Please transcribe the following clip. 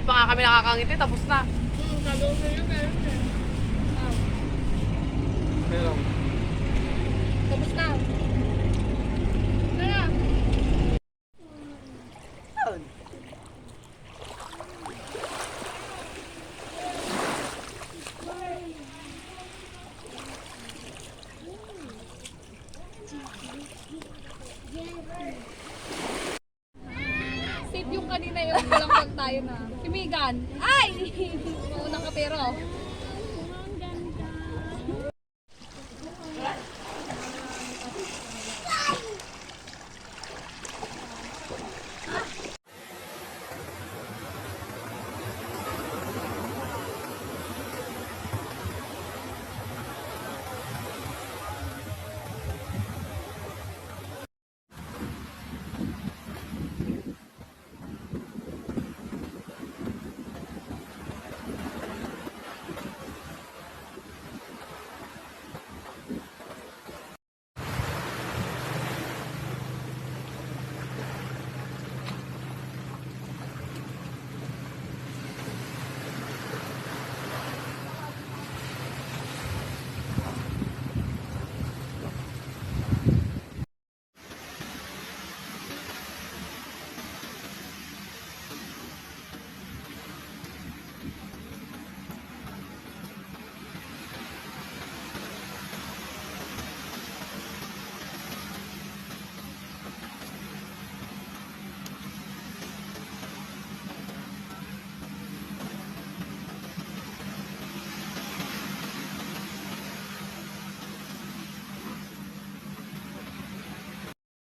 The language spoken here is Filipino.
pa nga kami nakakangiti, tapos na. Meron. Tapos na. Tara. Safe yung kanina yung lang tayo na. Si Megan. Ay! Maunang ka pero.